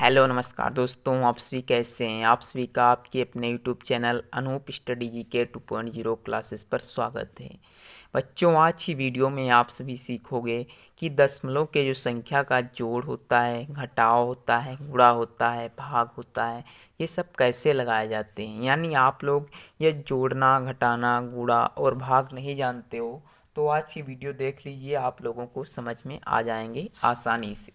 Hello नमस्कार दोस्तों, आप सभी कैसे हैं। आप सभी का आपके अपने यूट्यूब चैनल अनूप स्टडी जी के 2.0 क्लासेस पर स्वागत है। बच्चों, आज की वीडियो में आप सभी सीखोगे कि दशमलव के जो संख्या का जोड़ होता है, घटाव होता है, गुणा होता है, भाग होता है, ये सब कैसे लगाए जाते हैं। यानी आप लोग ये जोड़ना, घटाना, गुणा और भाग नहीं जानते हो तो आज की वीडियो देख लीजिए, आप लोगों को समझ में आ जाएंगे आसानी से।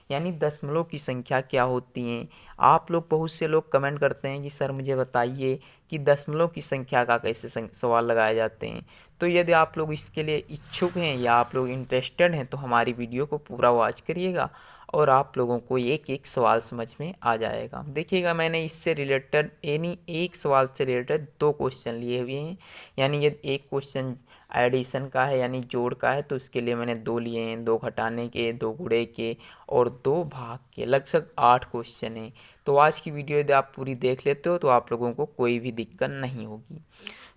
यानी दशमलव की संख्या क्या होती हैं। आप लोग, बहुत से लोग कमेंट करते हैं कि सर मुझे बताइए कि दशमलव की संख्या का कैसे सवाल लगाए जाते हैं। तो यदि आप लोग इसके लिए इच्छुक हैं या आप लोग इंटरेस्टेड हैं तो हमारी वीडियो को पूरा वॉच करिएगा और आप लोगों को एक एक सवाल समझ में आ जाएगा। देखिएगा, मैंने इससे रिलेटेड यानी एक सवाल से रिलेटेड दो क्वेश्चन लिए हुए हैं। यानी यदि एक क्वेश्चन एडिशन का है यानी जोड़ का है तो उसके लिए मैंने दो लिए हैं, दो घटाने के, दो गुणे के और दो भाग के। लगभग 8 क्वेश्चन हैं। तो आज की वीडियो यदि आप पूरी देख लेते हो तो आप लोगों को कोई भी दिक्कत नहीं होगी।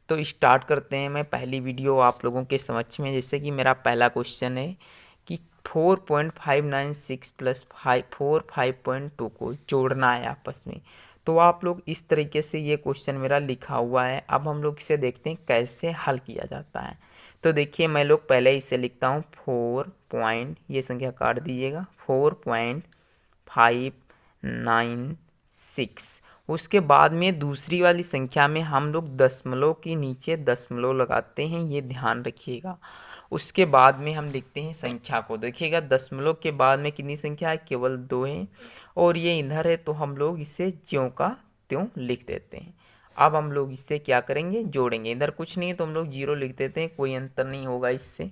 तो स्टार्ट करते हैं। मैं पहली वीडियो आप लोगों के समक्ष में, जैसे कि मेरा पहला क्वेश्चन है कि 4.596 प्लस 5.2 को जोड़ना है आपस में। तो आप लोग इस तरीके से, ये क्वेश्चन मेरा लिखा हुआ है। अब हम लोग इसे देखते हैं कैसे हल किया जाता है। तो देखिए, मैं लोग पहले इसे लिखता हूँ 4 ये संख्या काट दीजिएगा, 4.596। उसके बाद में दूसरी वाली संख्या में हम लोग दशमलव के नीचे दशमलव लगाते हैं, ये ध्यान रखिएगा। उसके बाद में हम लिखते हैं संख्या को। देखिएगा, दशमलव के बाद में कितनी संख्या है, केवल 2 है और ये इधर है तो हम लोग इसे ज्यों का त्यों लिख देते हैं। अब हम लोग इससे क्या करेंगे, जोड़ेंगे। इधर कुछ नहीं है तो हम लोग 0 लिख देते हैं, कोई अंतर नहीं होगा इससे।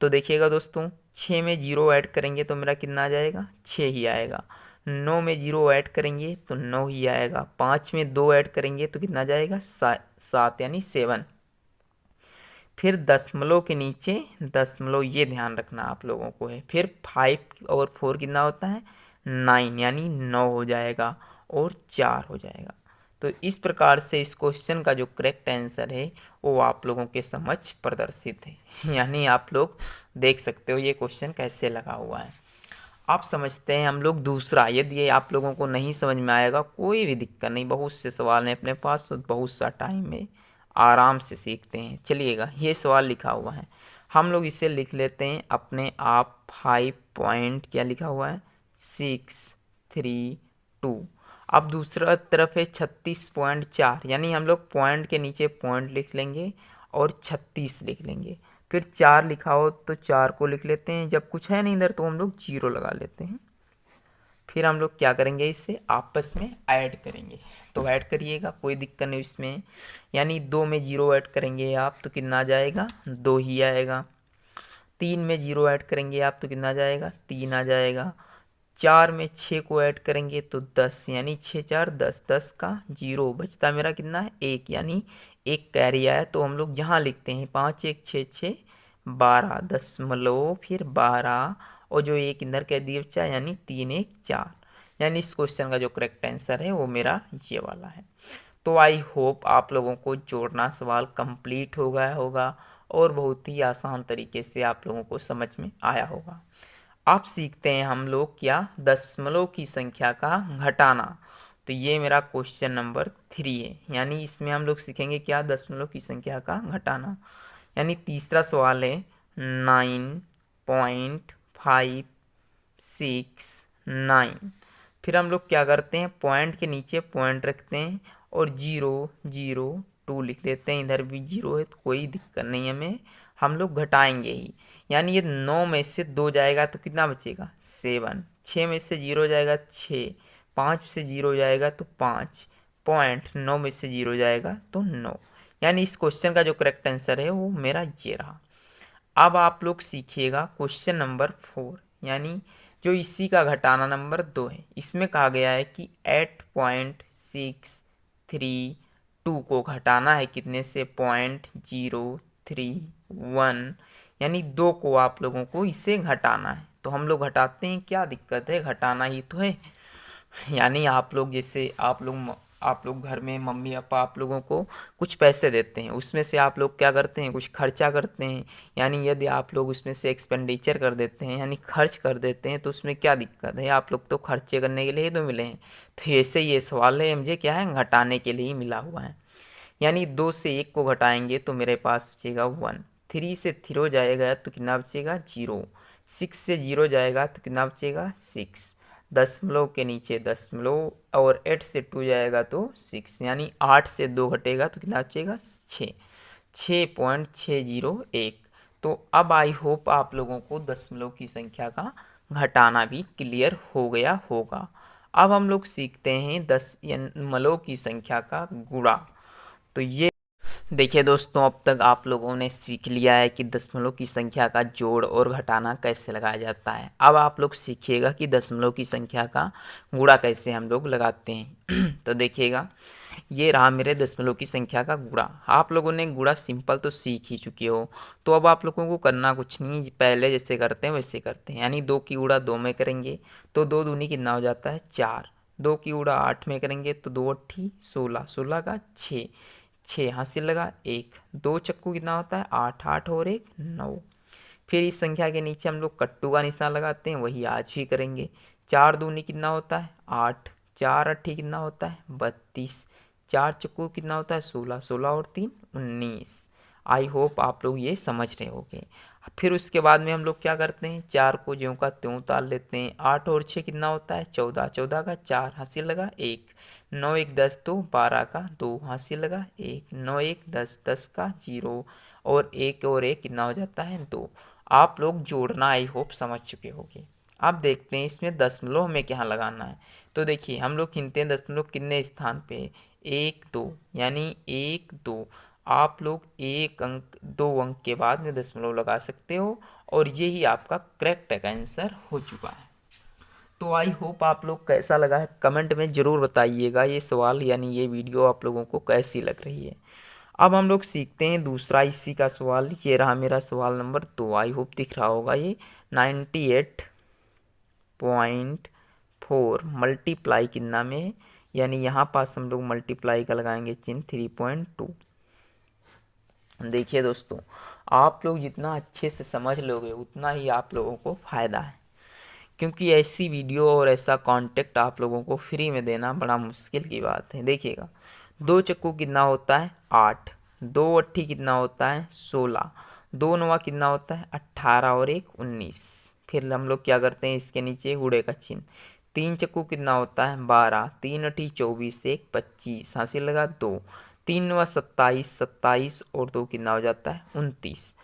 तो देखिएगा दोस्तों, 6 में 0 ऐड करेंगे तो मेरा कितना आ जाएगा, 6 ही आएगा। 9 में 0 ऐड करेंगे तो 9 ही आएगा। 5 में 2 ऐड करेंगे तो कितना जाएगा, 7 यानी 7। फिर दशमलव के नीचे दशमलव, ये ध्यान रखना आप लोगों को है। फिर 5 और 4 कितना होता है, 9 यानी 9 हो जाएगा और 4 हो जाएगा। तो इस प्रकार से इस क्वेश्चन का जो करेक्ट आंसर है वो आप लोगों के समक्ष प्रदर्शित है। यानी आप लोग देख सकते हो ये क्वेश्चन कैसे लगा हुआ है। आप समझते हैं हम लोग दूसरा। यदि ये आप लोगों को नहीं समझ में आएगा कोई भी दिक्कत नहीं, बहुत से सवाल हैं अपने पास तो बहुत सा टाइम है, आराम से सीखते हैं। चलिएगा, ये सवाल लिखा हुआ है, हम लोग इसे लिख लेते हैं अपने आप। 5 पॉइंट क्या लिखा हुआ है, 632। अब दूसरा तरफ है 36.4, यानी हम लोग पॉइंट के नीचे पॉइंट लिख लेंगे और 36 लिख लेंगे। फिर 4 लिखा हो तो 4 को लिख लेते हैं, जब कुछ है नहीं इधर तो हम लोग 0 लगा लेते हैं। फिर हम लोग क्या करेंगे, इसे आपस में ऐड करेंगे। तो ऐड करिएगा, कोई दिक्कत नहीं इसमें। यानी 2 में 0 ऐड करेंगे आप तो कितना आ जाएगा, 2 ही आएगा। 3 में 0 ऐड करेंगे आप तो कितना आ जाएगा, 3 आ जाएगा। 4 में 6 को ऐड करेंगे तो 10, यानी 6 4 10, 10 का 0 बचता मेरा कितना है, 1, यानी 1 कैरी आया। तो हम लोग यहाँ लिखते हैं 5 1 6 6 12 दशमलव फिर 12 और जो एक इधर कह दिया बच्चा, यानी 3 1 4। यानी इस क्वेश्चन का जो करेक्ट आंसर है वो मेरा ये वाला है। तो आई होप आप लोगों को जोड़ना सवाल कंप्लीट हो गया होगा और बहुत ही आसान तरीके से आप लोगों को समझ में आया होगा। अब सीखते हैं हम लोग क्या, दशमलव की संख्या का घटाना। तो ये मेरा क्वेश्चन नंबर 3 है। यानी इसमें हम लोग सीखेंगे क्या, दशमलव की संख्या का घटाना। यानी तीसरा सवाल है 9.569। फिर हम लोग क्या करते हैं, पॉइंट के नीचे पॉइंट रखते हैं और 0.02 लिख देते हैं। इधर भी 0 है तो कोई दिक्कत नहीं हमें, हम लोग घटाएंगे ही। यानी ये 9 में से 2 जाएगा तो कितना बचेगा, 7। 6 में से 0 जाएगा 6, 5 से 0 जाएगा तो 5, पॉइंट 9 में से 0 जाएगा तो 9। यानी इस क्वेश्चन का जो करेक्ट आंसर है वो मेरा ये रहा। अब आप लोग सीखिएगा क्वेश्चन नंबर 4, यानी जो इसी का घटाना नंबर 2 है। इसमें कहा गया है कि 8.632 को घटाना है कितने से, 0.031, यानी 2 को आप लोगों को इसे घटाना है। तो हम लोग घटाते हैं, क्या दिक्कत है, घटाना ही तो है। यानी आप लोग, जैसे आप लोग आप लोग घर में मम्मी पापा आप लोगों को कुछ पैसे देते हैं, उसमें से आप लोग क्या करते हैं, कुछ खर्चा करते हैं। यानी यदि आप लोग उसमें से एक्सपेंडिचर कर देते हैं यानी खर्च कर देते हैं तो उसमें क्या दिक्कत है, आप लोग तो खर्चे करने के लिए ही तो मिले हैं। तो ऐसे ये सवाल है, मुझे क्या है, घटाने के लिए ही मिला हुआ है। यानी 2 से 1 को घटाएंगे तो मेरे पास बचेगा 1, 3 से 0 जाएगा तो कितना बचेगा 0, 6 से 0 जाएगा तो कितना बचेगा 6, दशमलव के नीचे दशमलव, और 8 से 2 जाएगा तो 6, यानी 8 से 2 घटेगा तो कितना बचेगा 6, 6.601। तो अब आई होप आप लोगों को दशमलव की संख्या का घटाना भी क्लियर हो गया होगा। अब हम लोग सीखते हैं दशमलव की संख्या का गुणा। तो ये देखिए दोस्तों, अब तक आप लोगों ने सीख लिया है कि दशमलव की संख्या का जोड़ और घटाना कैसे लगाया जाता है। अब आप लोग सीखिएगा कि दशमलव की संख्या का गुणा कैसे हम लोग लगाते हैं। तो देखिएगा, ये रहा मेरे दशमलव की संख्या का गुणा। आप लोगों ने गुणा सिंपल तो सीख ही चुके हो, तो अब आप लोगों को करना कुछ नहीं, पहले जैसे करते हैं वैसे करते हैं। यानी 2 की गुणा 2 में करेंगे तो 2 दूनी कितना हो जाता है 4, 2 की गुणा 8 में करेंगे तो 2 अट्ठी 16, 16 का 6, 6 हासिल लगा 1, 2 चक्कू कितना होता है 8, 8 और 1 9। फिर इस संख्या के नीचे हम लोग कट्टू का निशान लगाते हैं, वही आज भी करेंगे। 4 दूनी कितना होता है 8, 4 अट्ठी कितना होता है 32, 4 चक्कू कितना होता है 16, 16 और 3 19। आई होप आप लोग ये समझ रहे होंगे। फिर उसके बाद में हम लोग क्या करते हैं, 4 को ज्यों का त्यों उतार लेते हैं। 8 और 6 कितना होता है 14, 14 का 4 हासिल लगा 1, 9 1 10 तो 12 का 2 हासिल लगा 1, 9 1 10, 10 का 0 और 1 कितना हो जाता है 2। आप लोग जोड़ना आई होप समझ चुके होंगे। अब देखते हैं इसमें दशमलव हमें क्या लगाना है। तो देखिए हम लोग गिनते हैं दशमलव कितने स्थान पे, 1 2, यानी 1 2। आप लोग एक अंक 2 अंक के बाद में दशमलव लगा सकते हो, और यही आपका करेक्ट आंसर हो चुका है। तो आई होप आप लोग कैसा लगा है कमेंट में ज़रूर बताइएगा, ये सवाल यानी ये वीडियो आप लोगों को कैसी लग रही है। अब हम लोग सीखते हैं दूसरा इसी का सवाल। ये रहा मेरा सवाल नंबर 2, आई होप दिख रहा होगा ये। 98.4 मल्टीप्लाई कितना में है, यानी यहाँ पास हम लोग मल्टीप्लाई का लगाएंगे चिन्ह 3.2। देखिए दोस्तों, आप लोग जितना अच्छे से समझ लोगे उतना ही आप लोगों को फ़ायदा है, क्योंकि ऐसी वीडियो और ऐसा कांटेक्ट आप लोगों को फ्री में देना बड़ा मुश्किल की बात है। देखिएगा, 2 चक्कू कितना होता है 8, 2 अट्ठी कितना होता है 16, 2 नवा कितना होता है 18 और 1 19। फिर हम लोग क्या करते हैं, इसके नीचे गुणे का चिन्ह। 3 चक्कू कितना होता है 12, 3 अट्ठी 24, 1 25 हासिल लगा 2, 3 नवा 27, 27 और 2 कितना हो जाता है 29।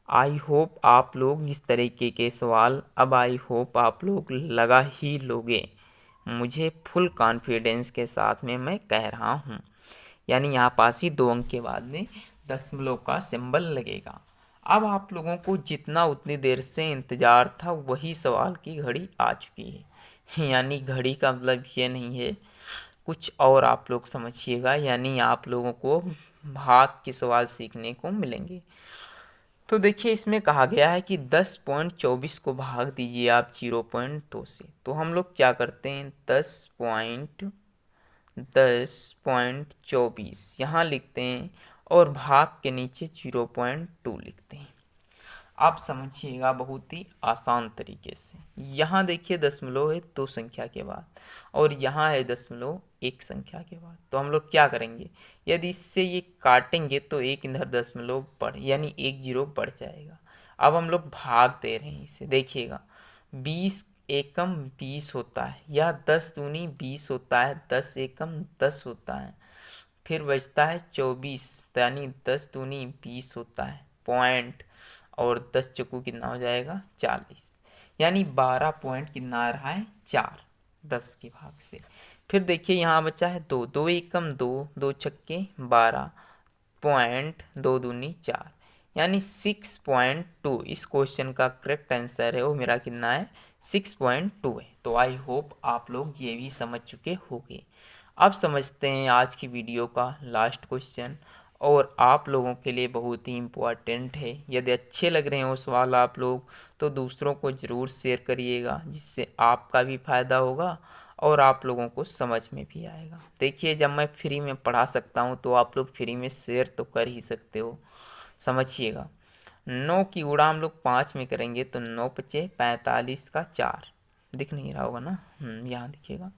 आई होप आप लोग इस तरीके के सवाल अब आई होप आप लोग लगा ही लोगे, मुझे फुल कॉन्फिडेंस के साथ में मैं कह रहा हूँ। यानी यहाँ पास ही 2 अंक के बाद में दशमलव का सिंबल लगेगा। अब आप लोगों को जितना उतनी देर से इंतज़ार था वही सवाल की घड़ी आ चुकी है। यानी घड़ी का मतलब ये नहीं है कुछ और, आप लोग समझिएगा। यानी आप लोगों को भाग के सवाल सीखने को मिलेंगे। तो देखिए इसमें कहा गया है कि 10.24 को भाग दीजिए आप 0.2 से। तो हम लोग क्या करते हैं, 10.24 यहाँ लिखते हैं और भाग के नीचे 0.2 लिखते हैं। आप समझिएगा बहुत ही आसान तरीके से। यहाँ देखिए दशमलव है 2 संख्या के बाद, और यहाँ है दशमलव 1 संख्या के बाद। तो हम लोग क्या करेंगे, यदि इससे ये काटेंगे तो एक इधर दशमलव बढ़ यानी 1 0 बढ़ जाएगा। अब हम लोग भाग दे रहे हैं इसे। देखिएगा 20 एकम 20 होता है, या 10 दूनी 20 होता है, 10 एकम 10 होता है। फिर बचता है 24, यानी 10 दूनी 20 होता है पॉइंट, और 10 चक्कू कितना हो जाएगा 40, यानी 12 पॉइंट कितना आ रहा है 4 10 के भाग से। फिर देखिए यहाँ बचा है 2, 2 एकम 2, 2 छक्के 12 पॉइंट 2 दूनी 4, यानी 6.2। इस क्वेश्चन का करेक्ट आंसर है वो मेरा कितना है 6.2 है। तो आई होप आप लोग ये भी समझ चुके होंगे। अब समझते हैं आज की वीडियो का लास्ट क्वेश्चन, और आप लोगों के लिए बहुत ही इम्पोर्टेंट है। यदि अच्छे लग रहे हो सवाल आप लोग तो दूसरों को ज़रूर शेयर करिएगा, जिससे आपका भी फ़ायदा होगा और आप लोगों को समझ में भी आएगा। देखिए, जब मैं फ्री में पढ़ा सकता हूँ तो आप लोग फ्री में शेयर तो कर ही सकते हो। समझिएगा, 9 की गुणा हम लोग 5 में करेंगे तो 9 पचे 45 का 4, दिख नहीं रहा होगा ना, यहाँ दिखेगा।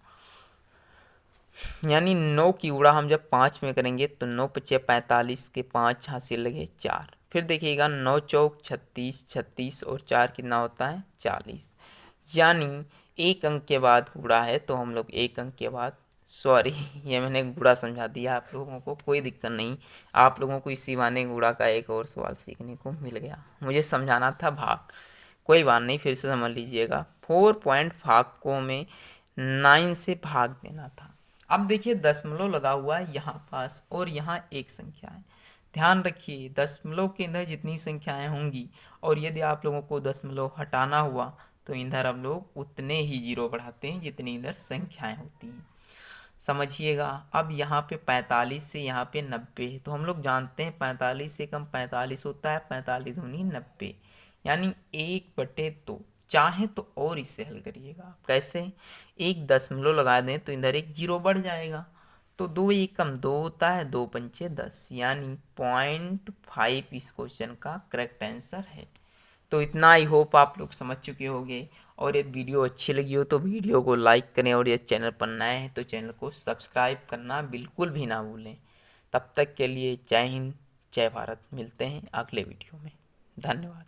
यानी 9 की गुणा हम जब 5 में करेंगे तो 9 पचे 45 के 5 हासिल लगे 4। फिर देखिएगा 9 चौक 36, 36 और 4 कितना होता है 40। यानी एक अंक के बाद गुणा है तो हम लोग एक अंक के बाद, सॉरी ये मैंने गुणा समझा दिया आप लोगों को, कोई दिक्कत नहीं। आप लोगों को इसी बहाने गुणा का एक और सवाल सीखने को मिल गया। मुझे समझाना था भाग, कोई बात नहीं, फिर से समझ लीजिएगा। 4 पॉइंट भाग को में 9 से भाग देना था। अब देखिए दशमलव लगा हुआ है यहाँ पास और यहाँ एक संख्या है। ध्यान रखिए, दशमलव के अंदर जितनी संख्याएं होंगी और यदि आप लोगों को दशमलव हटाना हुआ तो इधर हम लोग उतने ही जीरो बढ़ाते हैं जितनी इधर संख्याएं होती हैं। समझिएगा, अब यहाँ पे 45 से यहाँ पे 90, तो हम लोग जानते हैं 45 से कम 45 होता है, 45 दूनी 90, यानी 1/2। चाहे तो और इससे हल करिएगा। कैसे? एक दशमलव लगा दें तो इधर एक जीरो बढ़ जाएगा, तो 2 एक कम 2 होता है, 2 पंचे 10, यानी 0.5 इस क्वेश्चन का करेक्ट आंसर है। तो इतना, आई होप आप लोग समझ चुके होंगे। और यदि वीडियो अच्छी लगी हो तो वीडियो को लाइक करें और यदि चैनल पर नए हैं तो चैनल को सब्सक्राइब करना बिल्कुल भी ना भूलें। तब तक के लिए जय हिंद, जय भारत। मिलते हैं अगले वीडियो में। धन्यवाद।